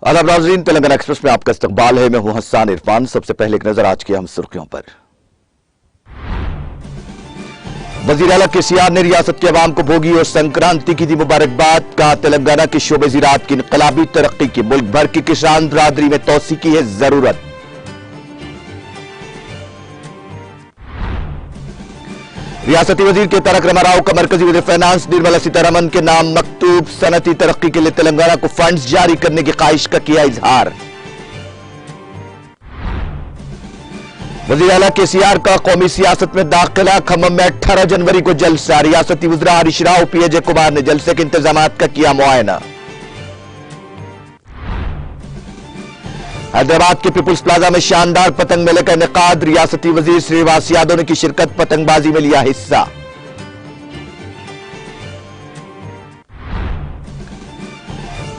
आदाब नाज़रीन, तेलंगाना एक्सप्रेस में आपका इस्तकबाल है। मैं हूं हसन इरफान। सबसे पहले एक नजर आज की हम सुर्खियों पर। वज़ीर आला केसीआर ने रियासत के अवाम को भोगी और संक्रांति की दी मुबारकबाद। कहा, तेलंगाना की शोबे ज़राअत की इनकलाबी तरक्की की मुल्क भर की किसान बरादरी में तोसी की है जरूरत। रियासती वजीर के तारक रामाराव का मरकजी वज़ीर फाइनेंस निर्मला सीतारमण के नाम मकतूब सनती तरक्की के लिए तेलंगाना को फंड्स जारी करने की ख्वाहिश का किया इजहार। वज़ीर आला केसीआर का कौमी सियासत में दाखिला। खम्मम में 18 जनवरी को जलसा। रियासती वज़रा हरीश राव, पीएजे कुमार ने जलसे के इंतजामात का किया मुआयना। हैदराबाद के पीपुल्स प्लाजा में शानदार पतंग मेले का इनेकाद। रियासती वजीर श्रीनिवास यादव ने की शिरकत, पतंगबाजी में लिया हिस्सा।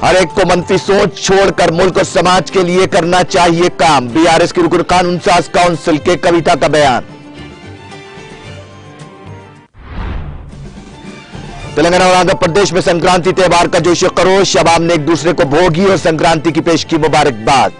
हर एक को मनफी सोच छोड़कर मुल्क और समाज के लिए करना चाहिए काम। बीआरएस की रुकन कानून साज काउंसिल के कविता का बयान। तेलंगाना और आंध्र प्रदेश में संक्रांति त्योहार का जोश खरोश। अवाम ने एक दूसरे को भोगी और संक्रांति की पेश की मुबारकबाद।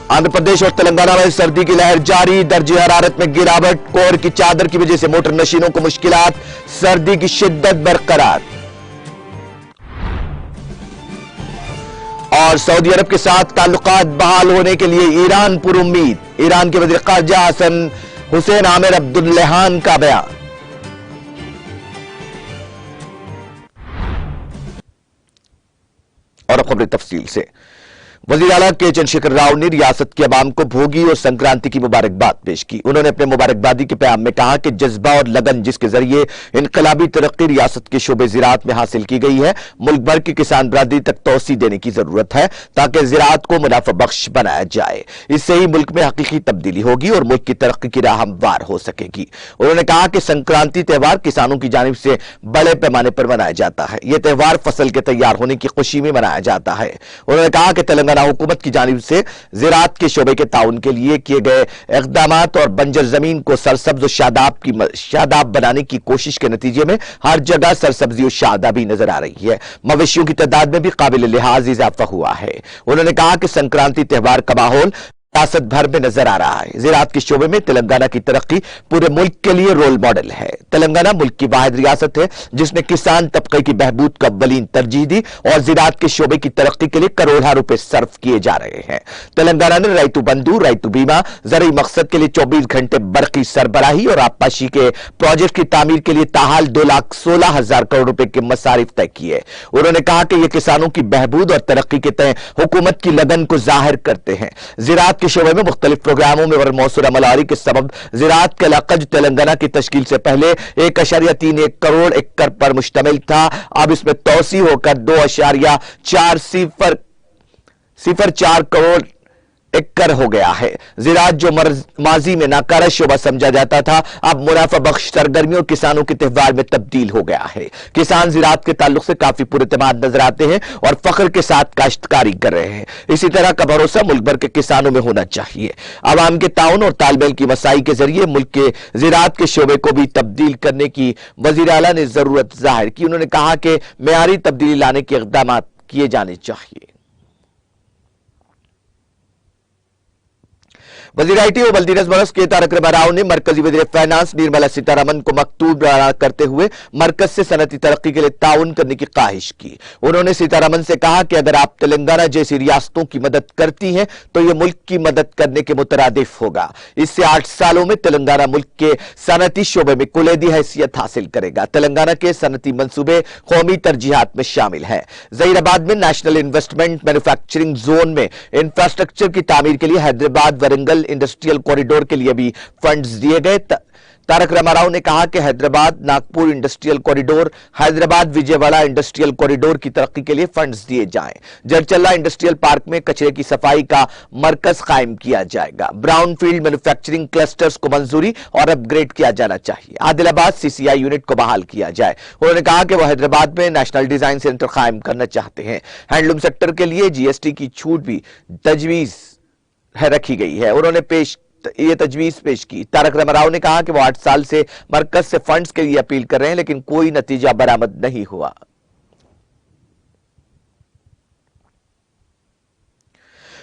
आंध्र प्रदेश और तेलंगाना में सर्दी की लहर जारी। दर्जे हरारत में गिरावट। कोहर की चादर की वजह से मोटर नशीनों को मुश्किलात। सर्दी की शिद्दत बरकरार। और सऊदी अरब के साथ ताल्लुकात बहाल होने के लिए ईरान पुरुम्मीद। ईरान के वज़ीर ख़ारजा हसन हुसैन आमिर अब्दुल्लाहान का बयान। और अब खबरें तफसील से। वज़ीर आला के चंद्रशेखर राव ने रियासत के अवाम को भोगी और संक्रांति की मुबारकबाद पेश की। उन्होंने अपने मुबारकबादी के पैगाम में कहा कि जज्बा और लगन जिसके जरिए इनकलाबी तरक्की रियासत के शोबे ज़राअत में हासिल की गई है, मुल्क भर की किसान बरादरी तक तोसी देने की जरूरत है ताकि ज़राअत को मुनाफा बख्श बनाया जाए। इससे ही मुल्क में हकीकी तब्दीली होगी और मुल्क की तरक्की की राह हमवार हो सकेगी। उन्होंने कहा कि संक्रांति त्यौहार किसानों की जानिब से बड़े पैमाने पर मनाया जाता है। यह त्यौहार फसल के तैयार होने की खुशी में मनाया जाता है। उन्होंने कहा कि तेलंगाना हुकूमत की जानिब से ज़राअत के शोबे के ताउन के लिए किए गए इक़दामात और बंजर जमीन को सरसब्ज और शादाब बनाने की कोशिश के नतीजे में हर जगह सरसब्जी और शादाबी नजर आ रही है। मवेशियों की तादाद में भी काबिल लिहाज इजाफा हुआ है। उन्होंने कहा कि संक्रांति त्यौहार का माहौल रियासत भर में नजर आ रहा है। ज़राअत के शोबे में तेलंगाना की तरक्की पूरे मुल्क के लिए रोल मॉडल है। तेलंगाना मुल्क की वाहिद रियासत है जिसने किसान तबके की बहबूद को अव्वलीन तरजीह दी और ज़राअत के शोबे की तरक्की के लिए करोड़ों रुपए सर्फ किए जा रहे हैं। तेलंगाना ने रैतु बंधु, रैतु बीमा, ज़रूरी मकसद के लिए 24 घंटे बरकी सरबराही और आबपाशी के प्रोजेक्ट की तामीर के लिए ताहाल 2,16,000 करोड़ रुपए के मसारिफ तय किए। उन्होंने कहा कि यह किसानों की बहबूद और तरक्की के तय हुकूमत की लगन को जाहिर करते हैं। ज़राअत के शोबे में मुख्तलिफ प्रोग्रामों में मौसूल अमलावरी के सबब ज़राअत का इलाका जो तेलंगाना की तश्कील से पहले 1.31 करोड़ एकड़ पर मुश्तमिल था, अब इसमें तोसी होकर 2.4004 करोड़ एकड़ हो गया है। ज़राअत जो माजी में नाकारा शोबा समझा जाता था, अब मुनाफा बख्श सरगर्मियों किसानों के त्यौहार में तब्दील हो गया है। किसान ज़राअत के ताल्लुक से काफी पुरएतमाद नजर आते हैं और फख्र के साथ काश्तकारी कर रहे हैं। इसी तरह का भरोसा मुल्क भर के किसानों में होना चाहिए। अवाम के ताउन और तालमेल की मसाई के जरिए मुल्क के ज़राअत के शोबे को भी तब्दील करने की वज़ीर आला ने जरूरत जाहिर की। उन्होंने कहा कि मेयारी तब्दीली लाने के इक़दाम किए जाने चाहिए। वज़ीर आईटी और बल्दी नज़्म के तारक रामाराव ने मरकजी वज़ीर फाइनेंस निर्मला सीतारमण को मकतूब करते हुए मरकज से सनती तरक्की के लिए ताउन करने की ख्वाहिश की। उन्होंने सीतारमण से कहा कि अगर आप तेलंगाना जैसी रियासतों की मदद करती हैं तो यह मुल्क की मदद करने के मुतरादिफ होगा। इससे 8 सालों में तेलंगाना मुल्क के सनती शोबे में कुलीदी हैसियत हासिल करेगा। तेलंगाना के सनती मंसूबे कौमी तरजीहात में शामिल है। ज़हीराबाद में नेशनल इन्वेस्टमेंट मैन्युफैक्चरिंग जोन में इंफ्रास्ट्रक्चर की तामीर के लिए हैदराबाद वरंगल इंडस्ट्रियल कॉरिडोर के लिए भी फंड्स दिए गए तारक रामाराव ने कहा कि Hyderabad Nagpur industrial corridor, Hyderabad Vijayawada industrial corridor की तरक्की के लिए फंड्स दिए जाएं। जरचल्ला इंडस्ट्रियल पार्क में कचरे की सफाई का मरकज कायम किया जाएगा। ब्राउनफील्ड मैन्युफैक्चरिंग क्लस्टर्स को मंजूरी और अपग्रेड किया जाना चाहिए। आदिलाबाद सीसीआई यूनिट को बहाल किया जाए। उन्होंने कहा कि वह हैदराबाद में नेशनल डिजाइन सेंटर कायम करना चाहते हैं। हैंडलूम सेक्टर के लिए जीएसटी की छूट भी तजवीज रखी गई है। उन्होंने ये तजवीज पेश की। तारक रामाराव ने कहा कि वो 8 साल से मरकज से फंड्स के लिए अपील कर रहे हैं, लेकिन कोई नतीजा बरामद नहीं हुआ।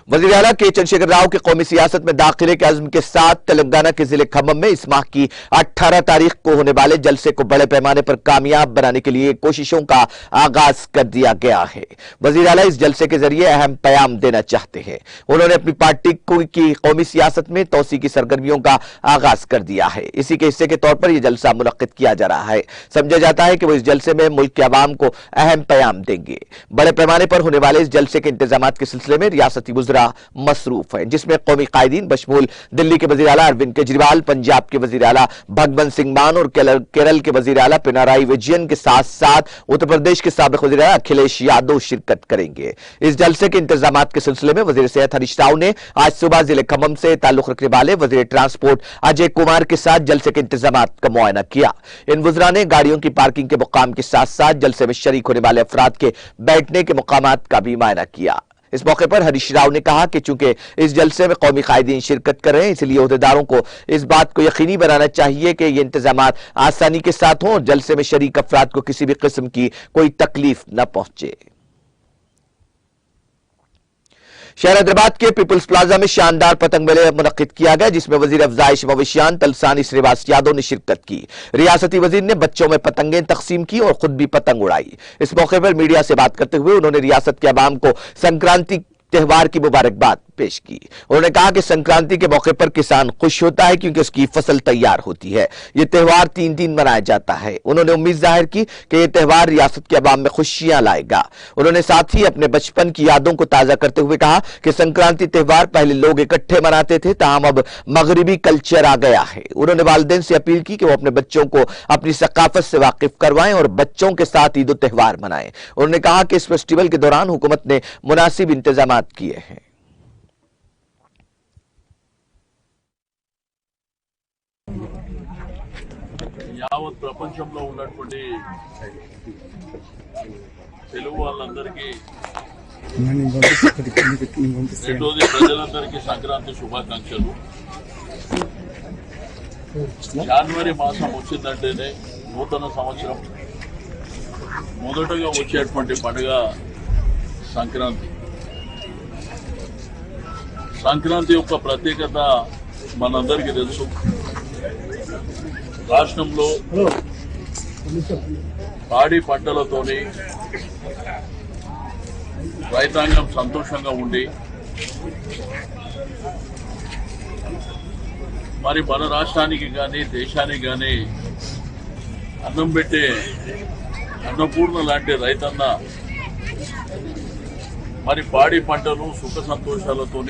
वजीर आला के चंद्रशेखर राव के कौमी सियासत में दाखिले के अज़्म के साथ तेलंगाना के जिले खम्मम में इस माह की 18 तारीख को होने वाले जलसे को बड़े पैमाने पर कामयाब बनाने के लिए कोशिशों का आगाज कर दिया गया है। वजीर आला इस जलसे के जरिए अहम पैगाम देना चाहते हैं। उन्होंने अपनी पार्टी की कौमी सियासत में तोसी की सरगर्मियों का आगाज कर दिया है। इसी के हिस्से के तौर पर यह जलसा मुनक्किद किया जा रहा है। समझा जाता है कि वो इस जलसे में मुल्क के अवाम को अहम पैगाम देंगे। बड़े पैमाने पर होने वाले इस जलसे के इंतजाम के सिलसिले में रियासती मसरूफ है, जिसमें कौमी कायदीन बशमूल दिल्ली के वजीर आला अरविंद केजरीवाल, पंजाब के वजीर आला भगवंत सिंह मान और केरल के वजीर आला पिनाराई विजयन के साथ साथ उत्तर प्रदेश के साबिक वजीर आला अखिलेश यादव शिरकत करेंगे। इस जलसे के इंतजाम के सिलसिले में वजीर सेहत हरीश राव ने आज सुबह जिले खम्मम से ताल्लुक रखने वाले वजीर ट्रांसपोर्ट अजय कुमार के साथ जलसे के इंतजाम का मुआयना किया। इन वज़रा ने गाड़ियों की पार्किंग के मुकाम के साथ साथ जलसे में शरीक होने वाले अफराद के बैठने के मुकामात का भी मुआयना किया। इस मौके पर हरीश राव ने कहा कि चूंकि इस जलसे में कौमी कायदीन शिरकत कर रहे हैं, इसलिए अहदेदारों को इस बात को यकीनी बनाना चाहिए कि ये इंतजाम आसानी के साथ हों और जलसे में शरीक अफराद को किसी भी किस्म की कोई तकलीफ न पहुंचे। शहर हैदराबाद के पीपल्स प्लाजा में शानदार पतंग मेले मुनक्किद किया गया, जिसमें वजीर अफजाइश मवेशियान तलसानी श्रीवास यादव ने शिरकत की। रियासती वजीर ने बच्चों में पतंगें तकसीम की और खुद भी पतंग उड़ाई। इस मौके पर मीडिया से बात करते हुए उन्होंने रियासत के अवाम को संक्रांति त्योहार की मुबारकबाद पेश की। उन्होंने कहा कि संक्रांति के मौके पर किसान खुश होता है क्योंकि उसकी फसल तैयार होती है। यह त्योहार 3 दिन मनाया जाता है। उन्होंने उम्मीद जाहिर की कि यह त्योहार रियासत के अवाम में खुशियां लाएगा। उन्होंने साथ ही अपने बचपन की यादों को ताजा करते हुए कहा कि संक्रांति त्योहार पहले लोग इकट्ठे मनाते थे, ताहम अब मगरिबी कल्चर आ गया है। उन्होंने वालिदैन से अपील की कि वो अपने बच्चों को अपनी सकाफत से वाकिफ करवाएं और बच्चों के साथ ईद त्योहार मनाएं। उन्होंने कहा कि इस फेस्टिवल के दौरान हुकूमत ने मुनासिब इंतजाम किए हैं। యావత్ ప్రపంచంలో ఉన్నటువంటి తెలుగు వాళ్ళందరికీ రెండోది ప్రజలందరికీ సంక్రాంతి శుభాకాంక్షలు। జనవరి మాసం వచ్చిందంటేనే నూతన సంవత్సరం మొదటగా వచ్చేటువంటి పండుగ సంక్రాంతి। సంక్రాంతి యొక్క ప్రత్యేకత మనందరికీ తెలుసు। రాష్ట్రంలో పాడి పంటలతోని రైతాంగం సంతోషంగా ఉండి మరి మన రాష్ట్రానికి కానీ దేశానికి కానీ అన్నం పెట్టే అన్నపూర్ణ లాంటి రైతన్న మరి పాడి పంటలు సుఖ సంతోషాలతో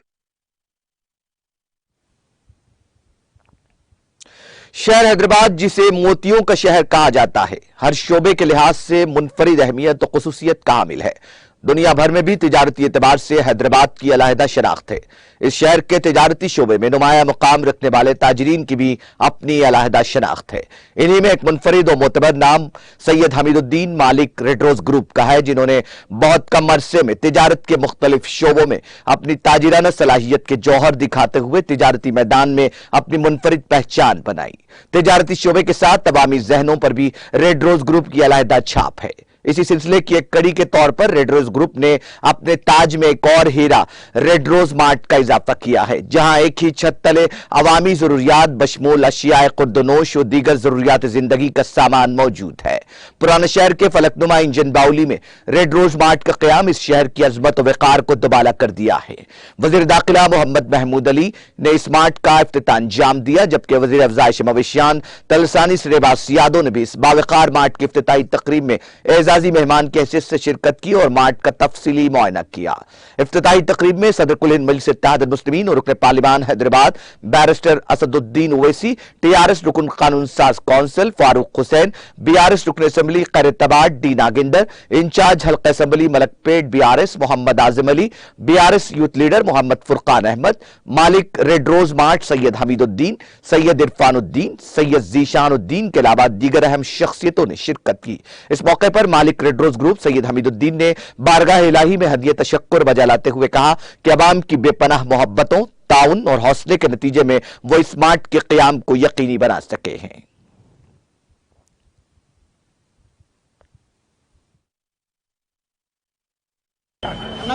शहर हैदराबाद, जिसे मोतियों का शहर कहा जाता है, हर शोबे के लिहाज से मुनफरिद अहमियत और खुसूसियत का हामिल है। दुनिया भर में भी तिजारती एतबार से हैदराबाद की अलहदा शनाख्त है। इस शहर के तिजारती शोबे में नुमाया मुकाम रखने वाले ताजरीन की भी अपनी अलहदा शनाख्त है। इन्हीं में एक मुनफरिद और मोतबर नाम सैयद हमीदुद्दीन मालिक रेड रोज ग्रुप का है, जिन्होंने बहुत कम अरसे में तिजारत के मुख्तलिफ शोबों में अपनी ताजिराना सलाहियत के जौहर दिखाते हुए तिजारती मैदान में अपनी मुनफरिद पहचान बनाई। तिजारती शोबे के साथ तवामी जहनों पर भी रेड रोज ग्रुप की अलहदा छाप है। इसी सिलसिले की एक कड़ी के तौर पर रेड रोज ग्रुप ने अपने ताज में एक और हीरा रेड रोज मार्ट का इजाफा किया है, जहां एक ही छत तले अवामी जरूरियात बशमूल अशियाए खुर्दनोश और दीगर जरूरियात जिंदगी का सामान मौजूद है। पुराने शहर के फलकनुमा इंजन बाउली में रेड रोज मार्ट का क़याम इस शहर की अजमत और वक़ार को दुबाला कर दिया है। वज़ीर दाखिला मोहम्मद महमूद अली ने इस मार्ट का इफ्तिताह अंजाम दिया, जबकि वज़ीर अफजाइश मवेशियान तलसानी श्रीवास यादव ने भी इस बावकार मार्ट की इफ्तिताही तकरीब में एजाजी मेहमान की हैसियत से शिरकत की और मार्ट का तफसीली मुआयना किया। इफ्तिताही तकरीब में सदर कुल हिंद मजलिस इत्तेहाद मुस्लिमीन और रुकन पार्लिमान हैदराबाद बैरिस्टर असदुद्दीन ओवैसी, टीआरएस रुकन कानून साज कौंसिल फारूक हुसैन, बीआरएस रुकन assembly Khairatabad D Nagender, in charge हल्का assembly Malakpet BRS Mohammed Azam Ali, BRS youth leader Mohammed Furqan Ahmed, मालिक red Rose Mart Syed Hameeduddin, Syed Irfanuddin, Syed Zeeshanuddin के अलावा दीगर अहम शख्सियतों ने शिरकत की। इस मौके पर मालिक red rose group Syed Hamiduddin ने बारगाह इलाही में हदिया तशक्कुर बजा लाते हुए कहा कि अवाम की बेपनाह मोहब्बतों, ताउन और हौसले के नतीजे में वो इस मार्ट के क़याम को यकीनी बना सके हैं।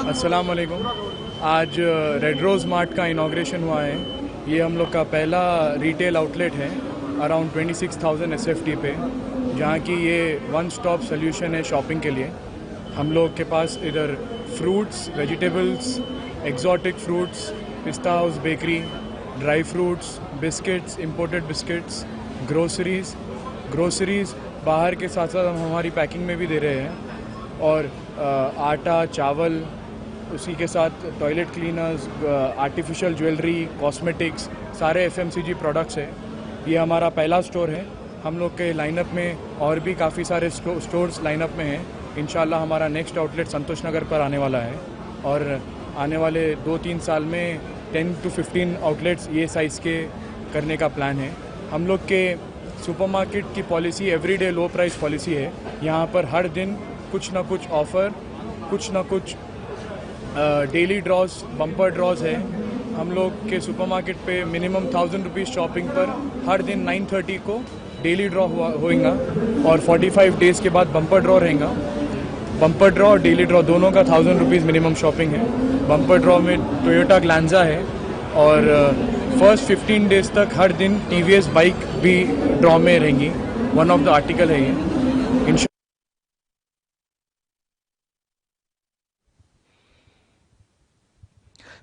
अस्सलाम वालेकुम। आज रेड रोज़ मार्ट का इनाग्रेशन हुआ है। ये हम लोग का पहला रिटेल आउटलेट है अराउंड 26,000 SFT पे, जहाँ की ये वन स्टॉप सोल्यूशन है शॉपिंग के लिए। हम लोग के पास इधर फ्रूट्स, वेजिटेबल्स, एक्जॉटिक फ्रूट्स, पिस्ता house bakery, dry fruits, biscuits, imported biscuits, groceries बाहर के साथ साथ हम हमारी पैकिंग में भी दे रहे हैं, और आटा, चावल, उसी के साथ toilet cleaners, artificial jewellery, cosmetics, सारे FMCG प्रोडक्ट्स है। ये हमारा पहला स्टोर है। हम लोग के लाइनअप में और भी काफ़ी सारे स्टोर्स लाइनअप में हैं। इंशाल्लाह हमारा नेक्स्ट आउटलेट संतोष नगर पर आने वाला है, और आने वाले 2-3 साल में 10 to 15 आउटलेट्स ये साइज़ के करने का प्लान है। हम लोग के सुपरमार्केट की पॉलिसी एवरीडे लो प्राइस पॉलिसी है। यहाँ पर हर दिन कुछ ना कुछ ऑफ़र, कुछ ना कुछ डेली ड्रॉज, बम्पर ड्रॉज है। हम लोग के सुपरमार्केट पे मिनिमम 1000 रुपीज़ शॉपिंग पर हर दिन 9:30 को डेली ड्रॉ होएगा, और 45 डेज़ के बाद बम्पर ड्रॉ रहेगा। बम्पर ड्रॉ और डेली ड्रॉ दोनों का 1000 रुपीज़ मिनिमम शॉपिंग है। बम्पर ड्रॉ में टोयोटा ग्लैंजा है, और फर्स्ट 15 डेज़ तक हर दिन TVS बाइक भी ड्रॉ में रहेंगी। वन ऑफ द आर्टिकल है ये।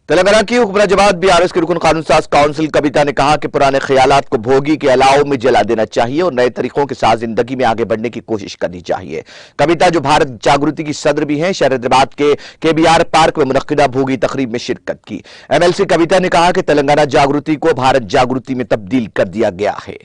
तेलंगाना की हुक्मरान जमात बीआरएस के रुकन कानून साज काउंसिल कविता ने कहा कि पुराने ख्यालात को भोगी के अलाव में जला देना चाहिए और नए तरीकों के साथ जिंदगी में आगे बढ़ने की कोशिश करनी चाहिए। कविता, जो भारत जागृति की सदर भी हैं, शहर हैदराबाद के KBR पार्क में मुनक्किदा भोगी तकरीब में शिरकत की। MLC कविता ने कहा कि तेलंगाना जागृति को भारत जागृति में तब्दील कर दिया गया है।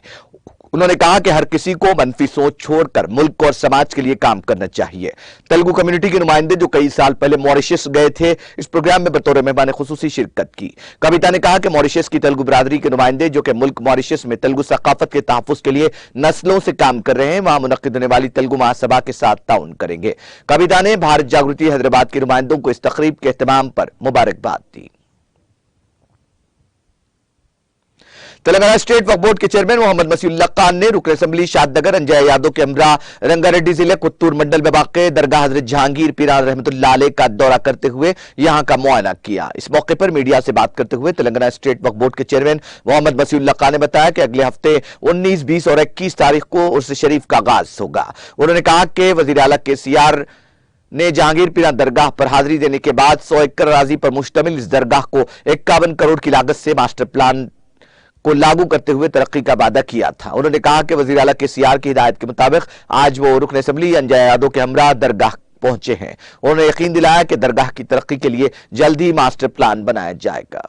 उन्होंने कहा कि हर किसी को मनफी सोच छोड़कर मुल्क और समाज के लिए काम करना चाहिए। तेलुगु कम्युनिटी के नुमाइंदे जो कई साल पहले मॉरिशस गए थे, इस प्रोग्राम में बतौर मेहमान खुसूसी शिरकत की। कविता ने कहा कि मॉरिशस की तेलुगु बिरादरी के नुमाइंदे जो कि मुल्क मॉरिशस में तेलुगु सकाफत के तहफ़्फ़ुज़ के लिए नस्लों से काम कर रहे हैं, वहां मुनक्किद होने वाली तेलुगु महासभा के साथ ताउन करेंगे। कविता ने भारत जागृति हैदराबाद के नुमाइंदों को इस तकरीब के एहतमाम पर मुबारकबाद दी। तेलंगाना स्टेट वक्फ बोर्ड के चेयरमैन मोहम्मद मसीउल्लाह खान ने रुकन असम्बली शादनगर अंजय यादव के हमरा रंगारेड्डी जिले कुत्तूर मंडल में वाक़ दरगाह हजरत जहांगीर पीरान रहमतुल्लाह अलैह का दौरा करते हुए यहां का मुआयना किया। इस मौके पर मीडिया से बात करते हुए तेलंगाना स्टेट वक्फ बोर्ड के चेयरमैन मोहम्मद मसीउल्लाह खान ने बताया कि अगले हफ्ते 19, 20 और 21 तारीख को उर्स शरीफ का आगाज होगा। उन्होंने कहा कि वज़ीर आला KCR ने जहांगीर पीरा दरगाह पर हाजिरी देने के बाद 100 एकड़ अराजी पर मुश्तमिल इस दरगाह को 51 करोड़ की लागत से मास्टर प्लान को लागू करते हुए तरक्की का वादा किया था। उन्होंने कहा कि वज़ीर आला KCR की हिदायत के मुताबिक आज वो रुकन असम्बली अंजय यादव के हमरा दरगाह पहुंचे हैं। उन्होंने यकीन दिलाया कि दरगाह की तरक्की के लिए जल्द ही मास्टर प्लान बनाया जाएगा।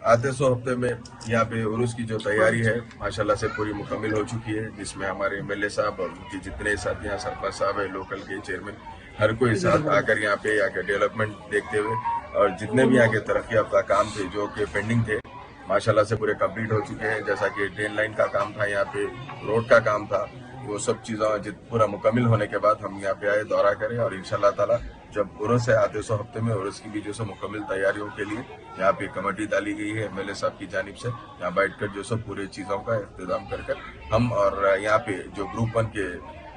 आते 100 हफ्ते में यहाँ पे उर्स की जो तैयारी है माशाल्लाह से पूरी मुकम्मल हो चुकी है, जिसमें हमारे MLA साहब और उनके जितने साथ यहाँ सरपंच साहब है, लोकल के चेयरमैन, हर कोई साथ आकर यहाँ पे यहाँ के डेवलपमेंट देखते हुए और जितने भी यहाँ के तरक्की याफ्ता काम थे जो कि पेंडिंग थे माशाल्लाह से पूरे कंप्लीट हो चुके हैं। जैसा कि ट्रेन लाइन का काम था, यहाँ पे रोड का काम था, वो सब चीज़ों पूरा मुकम्मल होने के बाद हम यहाँ पे आए दौरा करें और इंशाल्लाह ताला जब उर्स है आते 100 हफ्ते में उर्स की भी जो सब मुकम्मल तैयारियों के लिए यहाँ पे कमेटी डाली गई है MLA साहब की जानिब से। यहाँ बैठकर जो सब पूरे चीज़ों का इंतजाम कर हम और यहाँ पे जो ग्रुप 1 के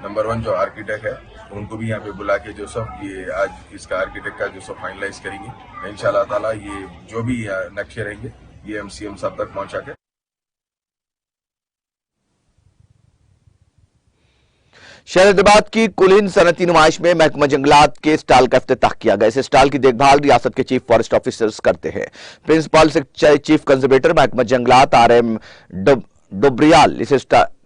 नंबर 1 जो आर्किटेक्ट है उनको भी यहाँ पे बुला के जो सब ये आज इसका आर्किटेक्ट का जो सब फाइनलाइज करेंगे इंशाल्लाह ताला। ये जो भी नक्शे रहेंगे ये MCM साहब तक पहुँचा के शहर हैदराबाद की कुल हिंद सनती नुमाइश में महकमा जंगलात के स्टॉल का इफ्तिताह किया गया। इस स्टॉल की देखभाल रियासत के चीफ फॉरेस्ट ऑफिसर्स करते हैं। प्रिंसिपल चीफ कंजर्वेटर महकमा जंगलात RM डोबरियाल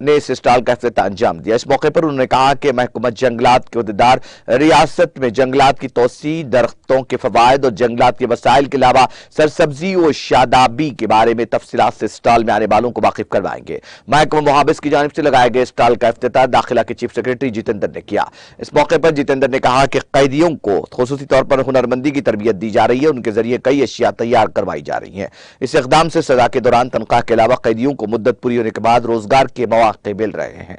ने इस स्टॉल का इफ्तिताह अंजाम दिया। इस मौके पर उन्होंने कहा कि महकमा जंगलात के अहदेदार रियासत में जंगलात की तोसी, दरख्तों के फवायद और जंगलात के वसाइल के अलावा सरसब्जी और शादाबी के बारे में तफसीलात से स्टॉल में आने वालों को वाकिफ करवाएंगे। महकमा मुहाबिस की जानिब से लगाए गए स्टॉल का इफ्तिताह दाखिला के चीफ सेक्रेटरी जितेंद्र ने किया। इस मौके पर जितेंद्र ने कहा कि कैदियों को खुसूसी तौर पर हुनरमंदी की तरबियत दी जा रही है, उनके जरिए कई अशिया तैयार करवाई जा रही हैं। इस इकदाम से सजा के दौरान तनख्वाह के अलावा कैदियों को मुद्दत पूरी होने के बाद रोजगार के मौके मिल रहे हैं।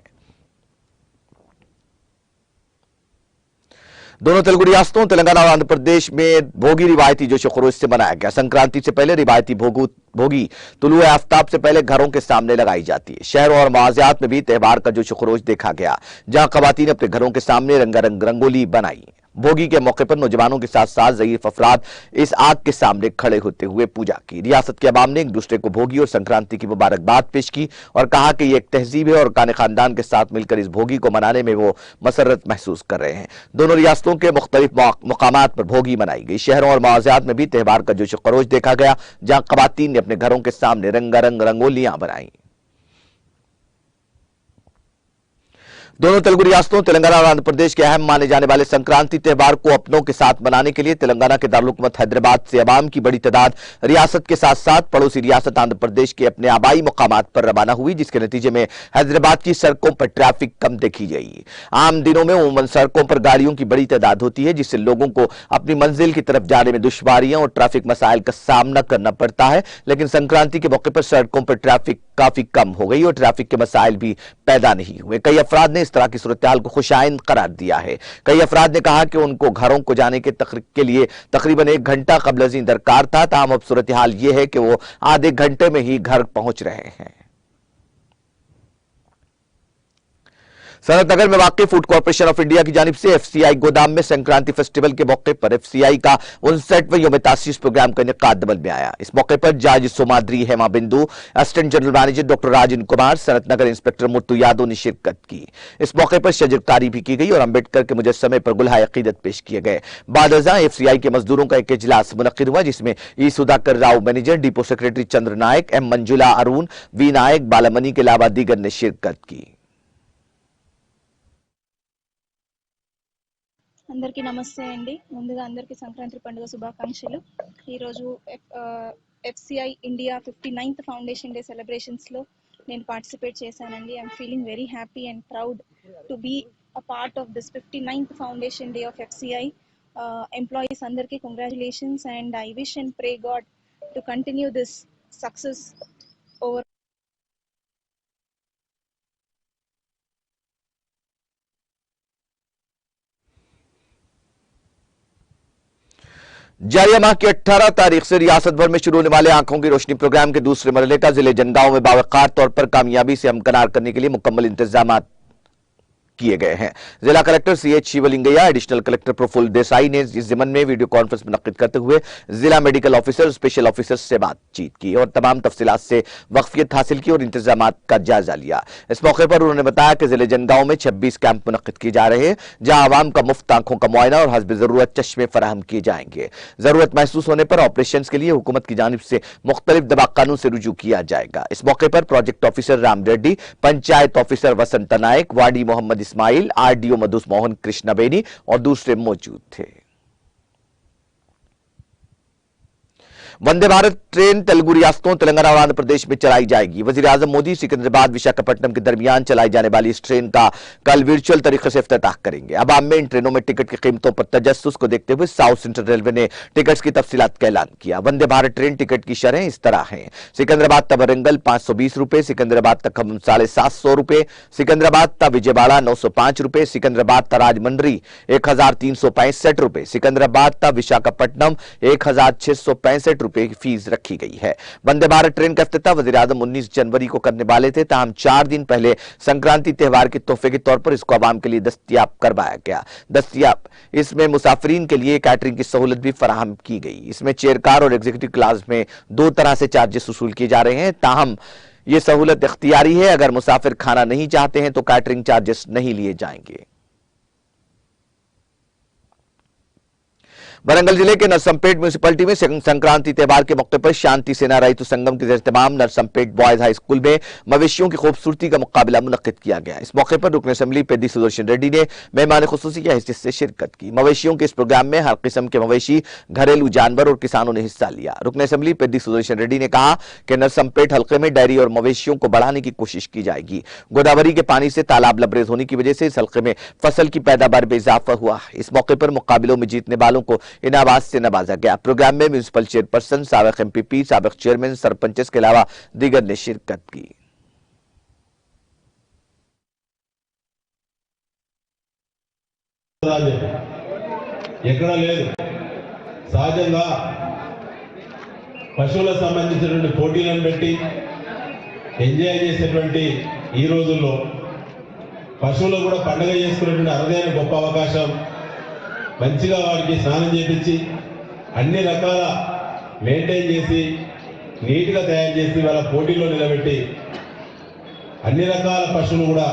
दोनों तेलुगु रियासतों तेलंगाना और आंध्र प्रदेश में भोगी रिवायती जोश खरोश से मनाया गया। संक्रांति से पहले रिवायती भोगी तुलुए आफ्ताब से पहले घरों के सामने लगाई जाती है। शहरों और मवाजियात में भी त्योहार का जोश खरोश देखा गया, जहां खवातीन अपने घरों के सामने रंगारंग रंगोली बनाई। भोगी के मौके पर नौजवानों के साथ साथ ज़ईफ अफराद इस आग के सामने खड़े होते हुए पूजा की। रियासत के अवाम ने एक दूसरे को भोगी और संक्रांति की मुबारकबाद पेश की और कहा कि यह एक तहजीब है और काने खानदान के साथ मिलकर इस भोगी को मनाने में वो मसरत महसूस कर रहे हैं। दोनों रियासतों के मुख्तलिफ मकामात पर भोगी मनाई गई। शहरों और मवाजियात में भी त्यौहार का जोश खरोश देखा गया, जहां खवातीन ने अपने घरों के सामने रंगारंग रंगोलियां बनाई। दोनों तेलुगु रियासतों तेलंगाना और आंध्र प्रदेश के अहम माने जाने वाले संक्रांति त्यौहार को अपनों के साथ मनाने के लिए तेलंगाना के दारुल-हुकूमत हैदराबाद से अवाम की बड़ी तादाद रियासत के साथ साथ पड़ोसी रियासत आंध्र प्रदेश के अपने आबाई मुकामात पर रवाना हुई, जिसके नतीजे में हैदराबाद की सड़कों पर ट्रैफिक कम देखी गई। आम दिनों में उमूमन सड़कों पर गाड़ियों की बड़ी तादाद होती है, जिससे लोगों को अपनी मंजिल की तरफ जाने में दुश्वारियां और ट्रैफिक मसाइल का सामना करना पड़ता है। लेकिन संक्रांति के मौके पर सड़कों पर ट्रैफिक काफी कम हो गई और ट्रैफिक के मसाइल भी पैदा नहीं हुए। कई अफराद ने इस तरह की सूरत हाल को खुशाइंद करार दिया है। कई अफराद ने कहा कि उनको घरों को जाने के लिए तकरीबन 1 घंटा कबल दरकार था, ताहम अब सूरत हाल यह है कि वो आधे घंटे में ही घर पहुंच रहे हैं। सनतनगर में वाक़ फूड कॉर्पोरेशन ऑफ इंडिया की जानिब से एफसीआई गोदाम में संक्रांति फेस्टिवल के मौके पर एफसीआई का 59वां यौम तासीस प्रोग्राम का इनेकाद अमल में आया। इस मौके पर जज सोमाद्री हेमा बिंदु, assistant general manager doctor Rajan Kumar, Sanathnagar inspector Muthu Yadav ने शिरकत की। इस मौके पर शजरकारी भी की गई और अम्बेडकर के मुजस्समे पर गुलहाए अकीदत पेश किए गए। बाद अज़ां एफसीआई के मजदूरों का एक इजलास मुनक्किद हुआ, जिसमें E Sudhakar Rao manager, depot secretary Chandra Nayak, M Manjula Arun, V Nayak, Balamani के अलावा दीगर ने शिरकत की। అందరికీ నమస్తే అండి. ముందుగా అందరికీ సంక్రాంతి పండుగ శుభాకాంక్షలు. ఈరోజు FCI India 59th foundation day సెలబ్రేషన్స్లో నేను పార్టిసిపేట్ చేశానండి. I'm feeling very happy and proud to be a part of this 59th foundation day of FCI. Employees అందరికీ congratulations and I wish and pray God to continue this success over. जारी माह की 18 तारीख से रियासत भर में शुरू होने वाले आंखों की रोशनी प्रोग्राम के दूसरे मरहले का जिले जनगांव में बावकार तौर पर कामयाबी से हमकनार करने के लिए मुकम्मल इंतजाम किए गए हैं। जिला collector CH Shivalingaiah, additional collector Prafulla Desai ने इस जिमन में वीडियो कॉन्फ्रेंस मुनक्किद करते हुए जिला मेडिकल ऑफिसर, स्पेशल ऑफिसर से बातचीत की और तमाम तफसीलात से वाकफियत हासिल की और इंतजाम का जायजा लिया। इस मौके पर उन्होंने बताया कि जिले जनगांव में 26 कैंप मुनक्किद किए जा रहे हैं, जहां आवाम का मुफ्त आंखों का मुआयना और हस्ब जरूरत चश्मे फराहम किए जाएंगे। जरूरत महसूस होने पर ऑपरेशन के लिए हुकूमत की जानिब से मुख्तलिफ दवा कानून से रुजू किया जाएगा। इस मौके पर project officer Ram Reddy, panchayat officer Vasant Nayak, वार्डी मोहम्मद इस्माइल, आरडीओ मधुस मोहन कृष्ण बेनी और दूसरे मौजूद थे। वंदे भारत ट्रेन तेलुगु रियासतों तेलंगाना और आंध्र प्रदेश में चलाई जाएगी। वजीर आजम मोदी सिकंदराबाद विशाखापट्टनम के दरमियान चलाई जाने वाली इस ट्रेन का कल वर्चुअल तरीके से इफ्तिताह करेंगे। अवाम में इन ट्रेनों में टिकट की कीमतों पर तजस्सुस को देखते हुए साउथ सेंट्रल रेलवे ने टिकट्स की तफसीलात का ऐलान किया। वंदे भारत ट्रेन टिकट की शरह इस तरह हैं: सिकंदराबाद तक वरंगल 520 रुपए, सिकंदराबाद तक 750 रुपए, सिकंदराबाद तक विजयवाड़ा 905 रुपए, सिकंदराबाद तक राजमंड्री 1365 रुपए, सिकंदराबाद तक विशाखापट्टनम 1665 रुपए की फीस रखी गई है। वंदे भारत ट्रेन का इफ्तिताह वज़ीर आज़म 19 जनवरी को करने वाले थे, ताहम 4 दिन पहले संक्रांति त्यौहार के तोहफे के तौर पर इसको आवाम के लिए दस्तयाब करवाया गया। इसमें मुसाफिरीन के लिए कैटरिंग की सहूलत भी फराहम की गई। इसमें चेयर कार और एग्जीक्यूटिव क्लास में 2 तरह से चार्जेस वसूल किए जा रहे हैं, ताहम यह सहूलत इख्तियारी है। अगर मुसाफिर खाना नहीं चाहते हैं तो कैटरिंग चार्जेस नहीं लिए जाएंगे। वरंगल जिले के नरसमपेट म्यूनिसिपैलिटी में संक्रांति त्यौहार के मौके पर शांति सेना रैतु संगम के इत्तेमाम नरसमपेट बॉयज हाई स्कूल में मवेशियों की खूबसूरती का मुकाबला मुनक्किद किया गया। इस मौके पर रुकन असेंबली पेद्दी सुदर्शन रेड्डी ने मेहमान खुसूसी की हैसियत से शिरकत की। मवेशियों के इस प्रोग्राम में हर किस्म के मवेशी, घरेलू जानवर और किसानों ने हिस्सा लिया। रुकन असेंबली पेद्दी सुदर्शन रेड्डी ने कहा कि नरसमपेट हल्के में डेयरी और मवेशियों को बढ़ाने की कोशिश की जाएगी। गोदावरी के पानी से तालाब लबरेज होने की वजह से इस हल्के में फसल की पैदावार में इजाफा हुआ। इस मौके पर मुकाबलों में जीतने वालों को इनामात से नवाजा गया। प्रोग्राम में म्यूनिसिपल चेयरपर्सन, साबिक एमपीपी, साबिक चेयरमैन, सरपंच के अलावा दीगर ने शिरकत की। ఎక్కడ లేదు సహజంగా పశువులకు సంబంధించినటువంటి పోటీలను పెట్టి ఎంజాయ్ చేసేటువంటి ఈ రోజుల్లో పశువులు కూడా పండుగ చేసుకునేటువంటి అరుదైన గొప్ప అవకాశం. మంచిగా వారికి స్నానం చేయించి అన్ని రకాల మెయింటైన్ చేసి నీట్గా తయారు చేసి వాళ్ళ పోటీలో నిలబెట్టి అన్ని రకాల పశువులు కూడా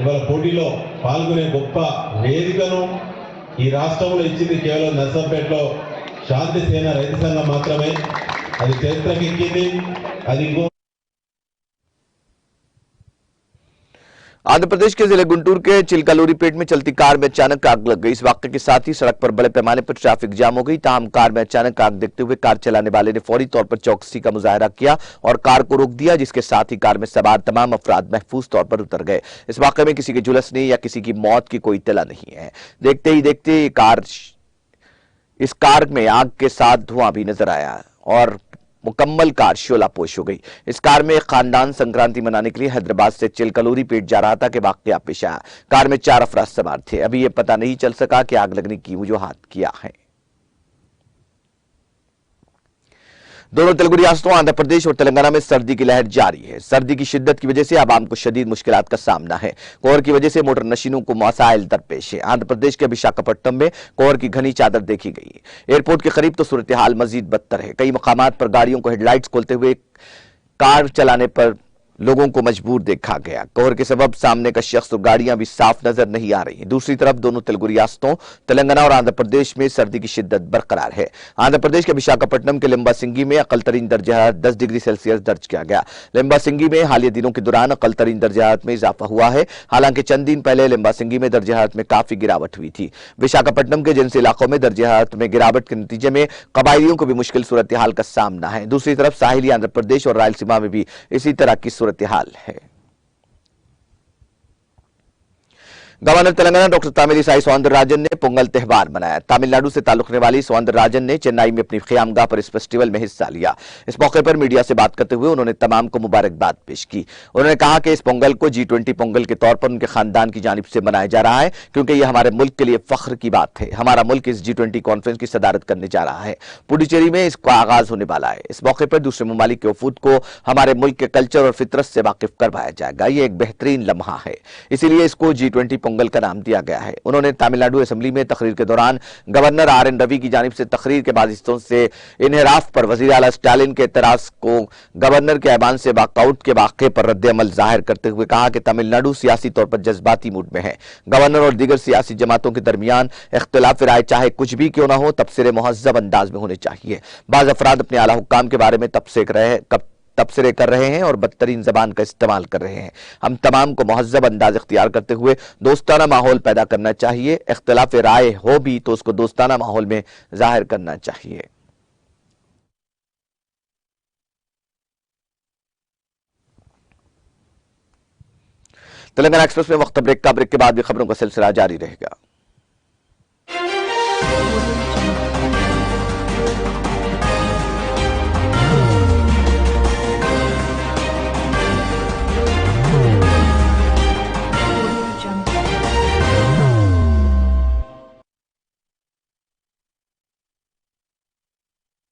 ఇవాళ పోటీలో పాల్గొనే గొప్ప వేదికను ఈ రాష్ట్రంలో ఇచ్చింది కేవలం నర్సంపేటలో శాంతి సేన రైతు సంఘం మాత్రమే. అది చరిత్రకెక్కింది. అది ఇంకో आंध्र प्रदेश के जिले गुंटूर के चिलकलोरीपेट में चलती कार में अचानक आग लग गई। इस वाकये के साथ ही सड़क पर बड़े पैमाने पर ट्रैफिक जाम हो गई। ताहम कार में अचानक आग देखते हुए कार चलाने वाले ने फौरी तौर पर चौकसी का मुजाहरा किया और कार को रोक दिया, जिसके साथ ही कार में सवार तमाम अफराद महफूज तौर पर उतर गए। इस वाकये में किसी के झुलसने या किसी की मौत की कोई इत्तला नहीं है। देखते ही देखते इस कार में आग के साथ धुआं भी नजर आया और मुकम्मल कार शोलापोश हो गई। इस कार में एक खानदान संक्रांति मनाने के लिए हैदराबाद से चिलकलोरीपेट जा रहा था कि वाकया पेश आया। कार में 4 अफराद सवार थे। अभी यह पता नहीं चल सका कि आग लगने की वजूहात क्या है। दोनों तेलुगु रियासतों आंध्र प्रदेश और तेलंगाना में सर्दी की लहर जारी है। सर्दी की शिद्दत की वजह से आवाम को शदीद मुश्किलात का सामना है। कोहर की वजह से मोटर नशीनों को मसाइल दरपेश है। आंध्र प्रदेश के विशाखापट्टनम में कोहर की घनी चादर देखी गई। एयरपोर्ट के करीब तो सूरत हाल मजीद बदतर है। कई मकामात पर गाड़ियों को हेडलाइट्स खोलते हुए कार चलाने पर लोगों को मजबूर देखा गया। कोहर के सबब सामने का शख्स और गाड़ियां भी साफ नजर नहीं आ रही। दूसरी तरफ दोनों तेलुगु रियासतों तेलंगाना और आंध्र प्रदेश में सर्दी की शिद्दत बरकरार है। आंध्र प्रदेश के विशाखापट्टनम के लिम्बासिंगी में अकलतरीन दर्जा 10 डिग्री सेल्सियस दर्ज किया गया। लिम्बासिंगी में हालिया दिनों के दौरान अकलतरीन दर्जा में इजाफा हुआ है। हालांकि चंद दिन पहले लिम्बासिंगी में दर्जा में काफी गिरावट हुई थी। विशाखापट्टनम के जिनसे इलाकों में दर्जा में गिरावट के नतीजे में कबायलियों को भी मुश्किल सूरत हाल का सामना है। दूसरी तरफ साहिली आंध्र प्रदेश और रायलसीमा में भी इसी तरह की सूरत हाल है। गवर्नर तेलंगाना डॉक्टर तामिलिसाई सौंदरराजन ने पोंगल त्यौहार मनाया। तमिलनाडु से ताल्लुक रखने वाली सौंदरराजन ने चेन्नई में अपनी ख्यामगाह पर इस फेस्टिवल में हिस्सा लिया। इस मौके पर मीडिया से बात करते हुए उन्होंने तमाम को मुबारकबाद पेश की। उन्होंने कहा कि इस पोंगल को G20 पोंगल के तौर पर उनके खानदान की जानिब से मनाया जा रहा है, क्योंकि यह हमारे मुल्क के लिए फख्र की बात है। हमारा मुल्क इस G20 कॉन्फ्रेंस की सदारत करने जा रहा है। पुडुचेरी में इसका आगाज होने वाला है। इस मौके पर दूसरे ममालिक के वफूद को हमारे मुल्क के कल्चर और फितरत से वाकिफ करवाया जाएगा। यह एक बेहतरीन लम्हा है, इसीलिए इसको G20 पोंगल का नाम दिया गया है। उन्होंने तमिलनाडु असेंबली में तकरीर के दौरान गवर्नर RN रवि की जानिब से तकरीर के बाद हिस्सों से इन्हिराफ पर वजीर आला स्टालिन के एतराज को गवर्नर के ऐवान से वॉकआउट के वाक़े पर रद्द-ए-अमल जाहिर करते हुए कहा कि तमिलनाडु सियासी तौर पर जज्बाती मूड में है। गवर्नर और दीगर सियासी जमातों के दरमियान इख्तिलाफ राय चाहे कुछ भी क्यों न हो, तबसरे मुहज़्ज़ब अंदाज में होने चाहिए। बाज़ अफराद अपने आला हुक्काम के बारे में तबसरे कर रहे हैं और बदतरीन जबान का इस्तेमाल कर रहे हैं। हम तमाम को मुहज़्ज़ब अंदाज इख्तियार करते हुए दोस्ताना माहौल पैदा करना चाहिए। इख्तिलाफ राय हो भी तो उसको दोस्ताना माहौल में जाहिर करना चाहिए। तेलंगाना एक्सप्रेस में वक्त ब्रेक के बाद भी खबरों का सिलसिला जारी रहेगा।